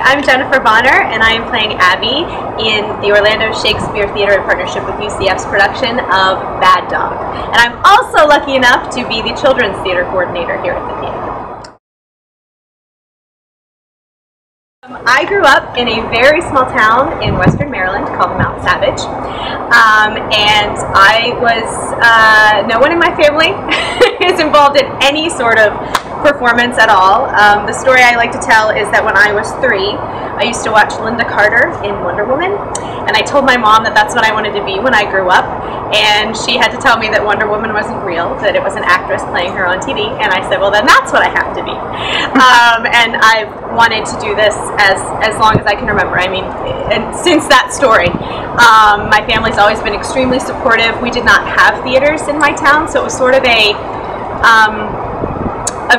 I'm Jennifer Bonner, and I am playing Abby in the Orlando Shakespeare Theater in partnership with UCF's production of Bad Dog. And I'm also lucky enough to be the children's theater coordinator here at the theater. I grew up in a very small town in western Maryland called Mount Savage, and I was, no one in my family is involved in any sort of performance at all. The story I like to tell is that when I was 3, I used to watch Linda Carter in Wonder Woman, and I told my mom that that's what I wanted to be when I grew up, and she had to tell me that Wonder Woman wasn't real, that it was an actress playing her on TV, and I said, well, then that's what I have to be. And I've wanted to do this as long as I can remember. I mean, and since that story. My family's always been extremely supportive. We did not have theaters in my town, so it was sort of a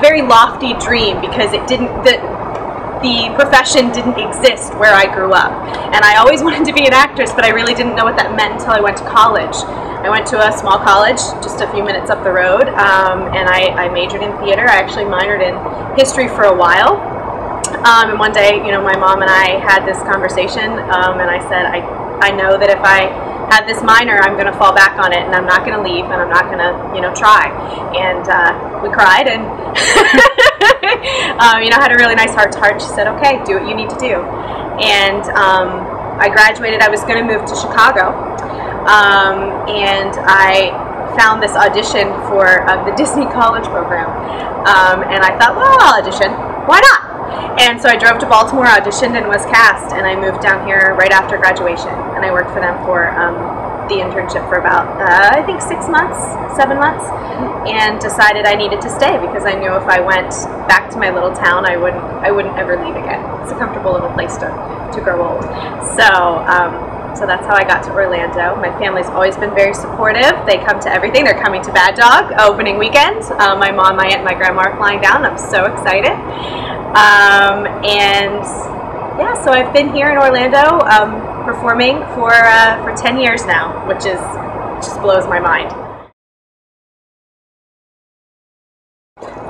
very lofty dream, because it didn't, the profession didn't exist where I grew up. And I always wanted to be an actress, but I really didn't know what that meant until I went to college. I went to a small college just a few minutes up the road, and I majored in theater. I actually minored in history for a while. And one day, you know, my mom and I had this conversation, and I said, I know that if I have this minor, I'm going to fall back on it, and I'm not going to leave, and I'm not going to, you know, try. And we cried, and you know, had a really nice heart-to-heart. She said, okay, do what you need to do. And I graduated. I was going to move to Chicago, and I found this audition for the Disney College program, and I thought, well, I'll audition. Why not? And so I drove to Baltimore, auditioned, and was cast, and I moved down here right after graduation, and I worked for them for the internship for about, I think 6 months, 7 months, and decided I needed to stay, because I knew if I went back to my little town, I wouldn't ever leave again. It's a comfortable little place to grow old. So that's how I got to Orlando. My family's always been very supportive. They come to everything. They're coming to Bad Dog opening weekend. My mom, my aunt, and my grandma are flying down. I'm so excited. And yeah, so I've been here in Orlando performing for 10 years now, which just blows my mind.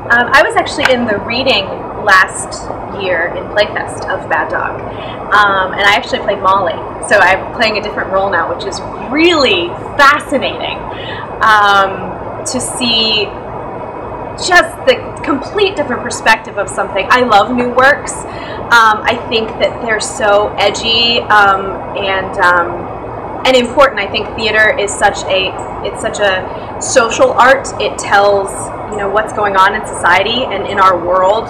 I was actually in the reading last year in Playfest of Bad Dog, and I actually played Molly, so I'm playing a different role now, which is really fascinating to see just the complete different perspective of something. I love new works. I think that they're so edgy and important. I think theater is such a social art. It tells, you know, what's going on in society and in our world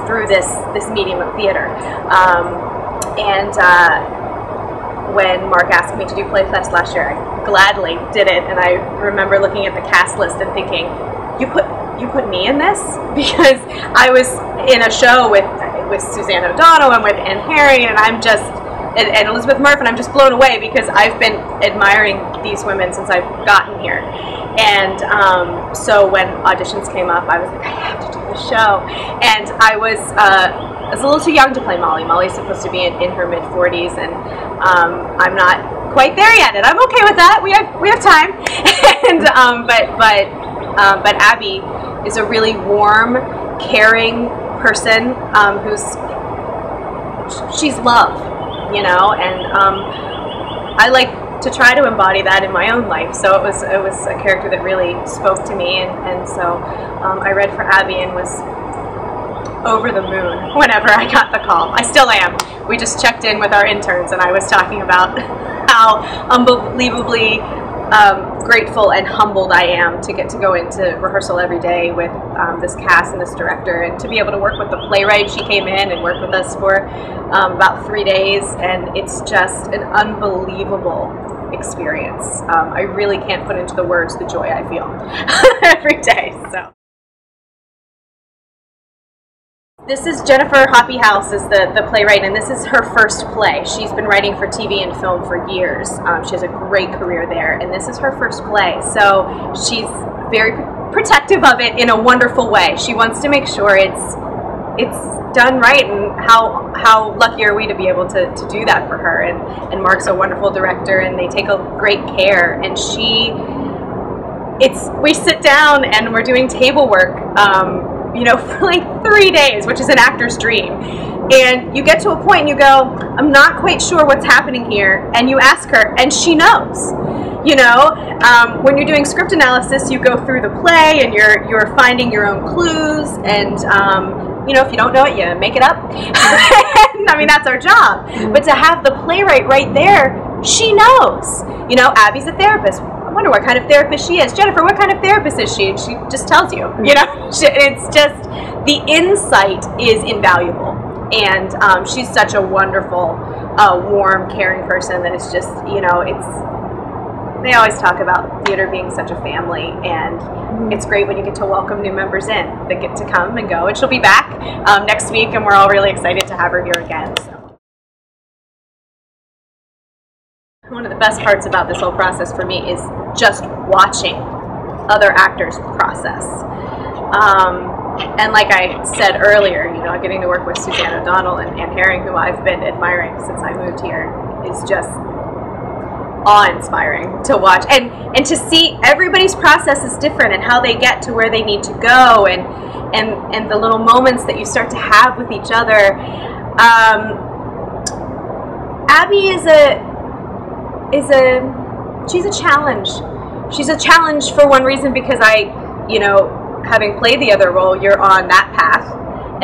through this medium of theater. When Mark asked me to do Playfest last year, I gladly did it, and I remember looking at the cast list and thinking, you put me in this? Because I was in a show with Suzanne O'Donnell and with Anne Harry, and I'm just, and Elizabeth Murphy, and I'm just blown away, because I've been admiring these women since I've gotten here. And so when auditions came up, I was like, I have to do this show. And I was a little too young to play Molly. Molly's supposed to be in her mid-40s, and I'm not quite there yet, and I'm okay with that. We have time. And but Abby is a really warm, caring person she's love, you know, and I like to try to embody that in my own life. So it was a character that really spoke to me, and so I read for Abby and was over the moon whenever I got the call. I still am. We just checked in with our interns, and I was talking about how unbelievably grateful and humbled I am to get to go into rehearsal every day with this cast and this director, and to be able to work with the playwright. She came in and worked with us for about 3 days, and it's just an unbelievable experience. I really can't put into the words the joy I feel every day. So. This is Jennifer Hoppe-house, is the playwright, and this is her first play. She's been writing for TV and film for years. She has a great career there, and this is her first play. So she's very protective of it in a wonderful way. She wants to make sure it's done right, and how lucky are we to be able to do that for her. And Mark's a wonderful director, and they take a great care. And we sit down and we're doing table work, you know, for like 3 days, which is an actor's dream. And you get to a point and you go, I'm not quite sure what's happening here. And you ask her, and she knows. You know, when you're doing script analysis, you go through the play and you're finding your own clues, and you know, if you don't know it, you make it up. I mean, that's our job. But to have the playwright right there, she knows. You know, Abby's a therapist. I wonder what kind of therapist she is. Jennifer, what kind of therapist is she? And she just tells you. You know, it's just, the insight is invaluable. And she's such a wonderful, warm, caring person that it's just, you know, they always talk about theater being such a family, and it's great when you get to welcome new members in that get to come and go. And she'll be back next week, and we're all really excited to have her here again. So. One of the best parts about this whole process for me is just watching other actors process. And like I said earlier, you know, getting to work with Suzanne O'Donnell and Ann Herring, who I've been admiring since I moved here, is just awe-inspiring to watch, and to see everybody's process is different and how they get to where they need to go, and the little moments that you start to have with each other. Abby she's a challenge. She's a challenge for one reason, because you know, having played the other role, you're on that path,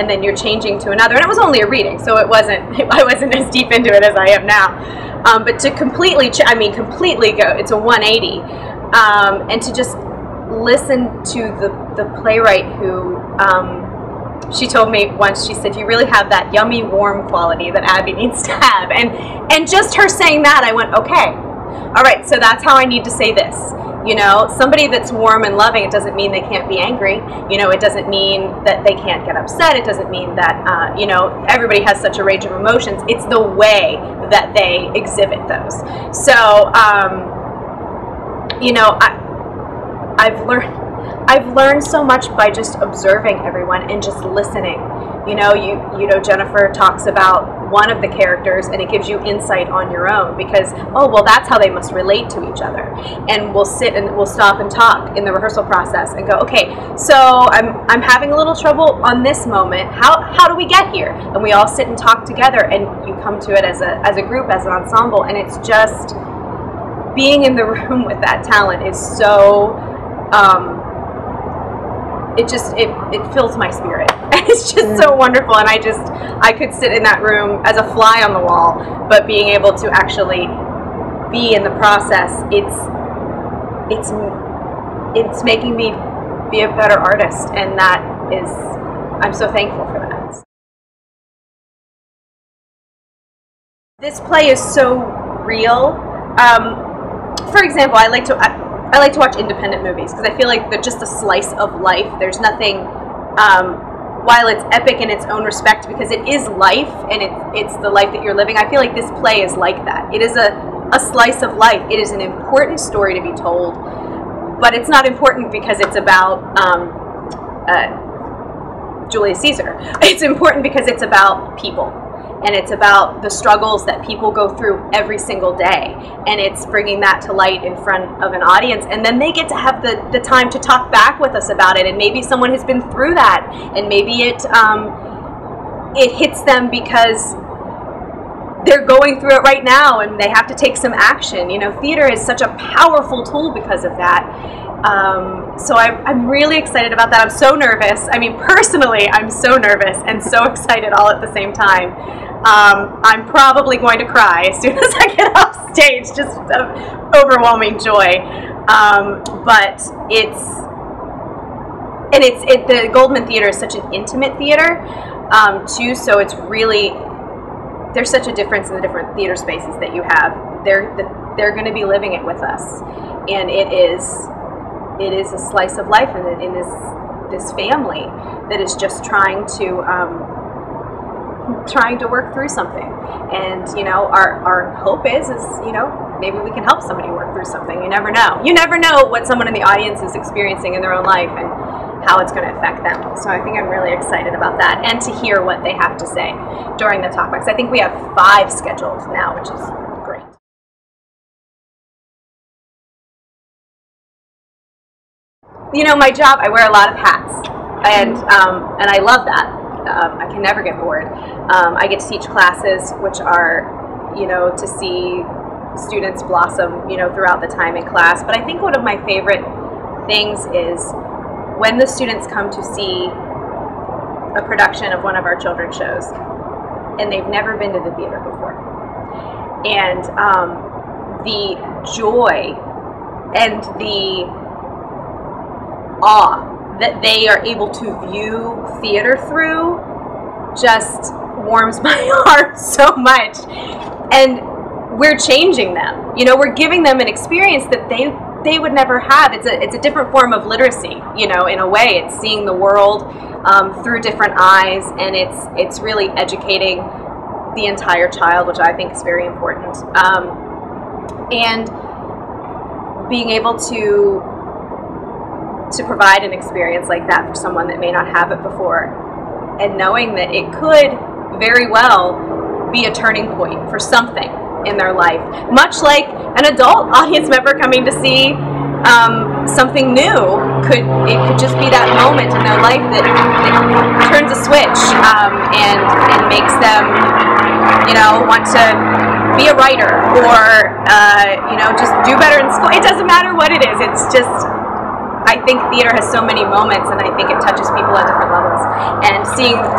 and then you're changing to another. And it was only a reading, so I wasn't as deep into it as I am now. But to completely go, it's a 180, and to just listen to the playwright who, she told me once, she said, you really have that yummy, warm quality that Abby needs to have. And just her saying that, I went, okay, all right, so that's how I need to say this. You know, somebody that's warm and loving, it doesn't mean they can't be angry. You know, it doesn't mean that they can't get upset. It doesn't mean that, you know, everybody has such a range of emotions. It's the way that they exhibit those. So, you know, I've learned so much by just observing everyone and just listening. You know, Jennifer talks about one of the characters, and it gives you insight on your own, because, oh, well, that's how they must relate to each other. And we'll sit and we'll stop and talk in the rehearsal process and go, okay, so I'm having a little trouble on this moment. How do we get here? And we all sit and talk together, and you come to it as a group, as an ensemble, and it's just being in the room with that talent is so. It fills my spirit. It's just so wonderful, and I could sit in that room as a fly on the wall, but being able to actually be in the process, it's making me be a better artist, and I'm so thankful for that. This play is so real. For example, I like to watch independent movies, because I feel like they're just a slice of life. There's nothing, while it's epic in its own respect, because it is life, and it's the life that you're living, I feel like this play is like that. It is a slice of life. It is an important story to be told, but it's not important because it's about Julius Caesar. It's important because it's about people. And it's about the struggles that people go through every single day. And it's bringing that to light in front of an audience. And then they get to have the time to talk back with us about it. And maybe someone has been through that. And maybe it hits them because they're going through it right now and they have to take some action. You know, theater is such a powerful tool because of that. So I'm really excited about that. I'm so nervous. I mean, personally, I'm so nervous and so excited all at the same time. I'm probably going to cry as soon as I get off stage, just of overwhelming joy. But the Goldman Theater is such an intimate theater, too, so it's really, there's such a difference in the different theater spaces that you have. They're going to be living it with us, and it is a slice of life in this family that is just trying to work through something. And you know, our hope is you know, maybe we can help somebody work through something. You never know what someone in the audience is experiencing in their own life and how it's going to affect them. So I think I'm really excited about that, and to hear what they have to say during the talkbacks. I think we have 5 scheduled now, which is great. You know, my job, I wear a lot of hats, and I love that. I can never get bored. I get to teach classes, which are, you know, to see students blossom, you know, throughout the time in class. But I think one of my favorite things is when the students come to see a production of one of our children's shows and they've never been to the theater before. And the joy and the awe that they are able to view theater through just warms my heart so much. And we're changing them. You know, we're giving them an experience that they would never have. It's a different form of literacy, you know, in a way. It's seeing the world through different eyes, and it's really educating the entire child, which I think is very important. And being able to provide an experience like that for someone that may not have it before, and knowing that it could very well be a turning point for something in their life, much like an adult audience member coming to see something new. It could just be that moment in their life that turns a switch and makes them, you know, want to be a writer or you know, just do better in school. It doesn't matter what it is. It's just, I think theater has so many moments, and I think it touches people at different levels. And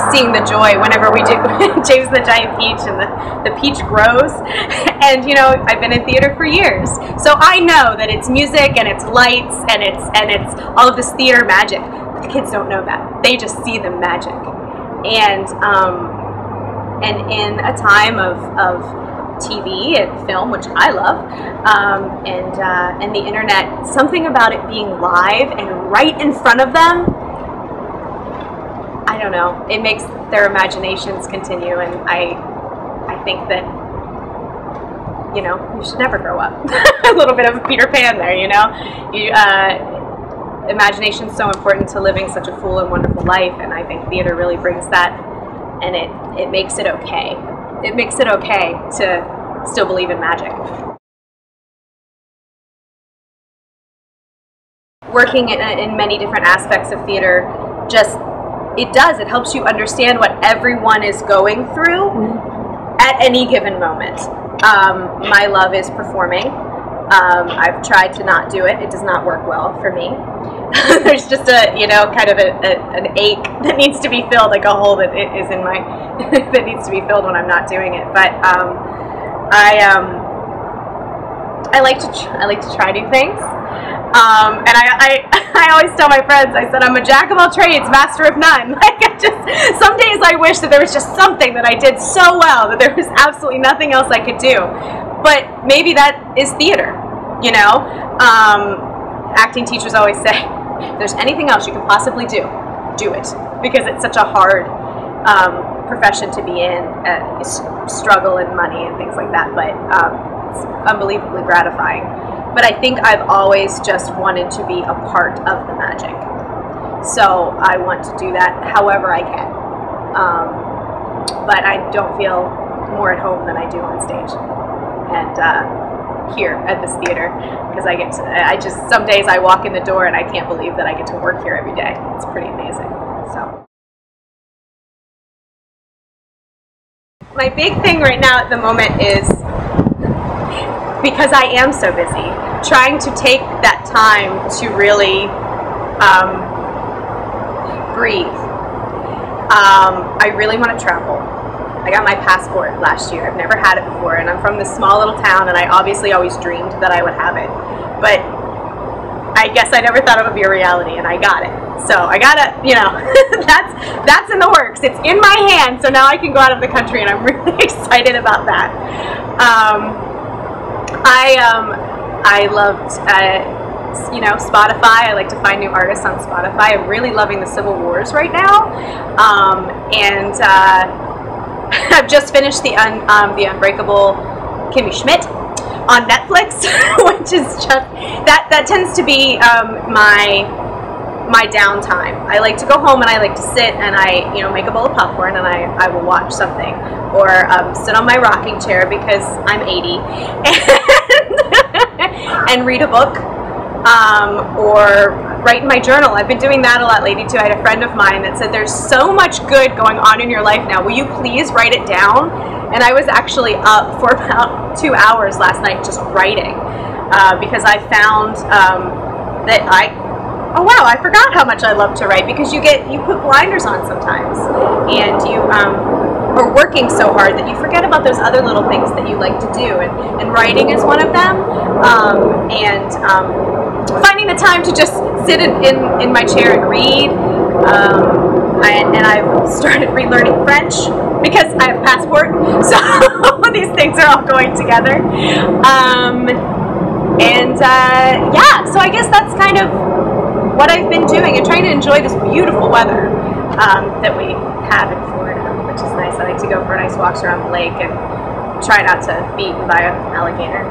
seeing the joy whenever we do James and the Giant Peach, and the peach grows. And you know, I've been in theater for years, so I know that it's music and it's lights and it's all of this theater magic. But the kids don't know that. They just see the magic. And in a time of TV and film, which I love, and the internet, something about it being live and right in front of them, I don't know, it makes their imaginations continue. And I think that, you know, you should never grow up. A little bit of Peter Pan there, you know. Imagination's so important to living such a full and wonderful life, and I think theater really brings that, and it makes it okay. It makes it okay to still believe in magic. Working in many different aspects of theater, it helps you understand what everyone is going through at any given moment. My love is performing. I've tried to not do it. It does not work well for me. There's just a, you know, kind of an ache that needs to be filled, like a hole that is in my that needs to be filled when I'm not doing it. But I like to try new things. And I always tell my friends, I said, I'm a jack of all trades, master of none. Like, some days I wish that there was just something that I did so well that there was absolutely nothing else I could do. But maybe that is theater, you know? Acting teachers always say, if there's anything else you can possibly do it. Because it's such a hard profession to be in, struggle and money and things like that. But it's unbelievably gratifying. But I think I've always just wanted to be a part of the magic. So I want to do that however I can. But I don't feel more at home than I do on stage. And here at this theater, because some days I walk in the door and I can't believe that I get to work here every day. It's pretty amazing. So my big thing right now at the moment is, because I am so busy, trying to take that time to really breathe. I really want to travel. I got my passport last year. I've never had it before, and I'm from this small little town, and I obviously always dreamed that I would have it. But I guess I never thought it would be a reality, and I got it. So I gotta, you know, that's in the works. It's in my hand, so now I can go out of the country, and I'm really excited about that. I loved, you know, Spotify. I like to find new artists on Spotify. I'm really loving the Civil Wars right now, and I've just finished the Unbreakable Kimmy Schmidt on Netflix, which is just that tends to be my downtime. I like to go home and I like to sit and I, you know, make a bowl of popcorn and I will watch something, or sit on my rocking chair because I'm 80 and read a book, or write in my journal. I've been doing that a lot lately too. I had a friend of mine that said, there's so much good going on in your life now. Will you please write it down? And I was actually up for about 2 hours last night just writing because I found that oh wow, I forgot how much I love to write, because you put blinders on sometimes, and you are working so hard that you forget about those other little things that you like to do, and writing is one of them, finding the time to just sit in my chair and read, and I've started relearning French because I have a passport, so these things are all going together, yeah, so I guess that's kind of what I've been doing, and trying to enjoy this beautiful weather that we have in Florida, which is nice. I like to go for nice walks around the lake and try not to be eaten by an alligator.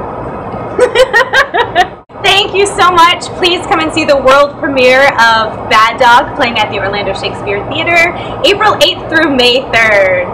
Thank you so much. Please come and see the world premiere of Bad Dog playing at the Orlando Shakespeare Theater, April 8th through May 3rd.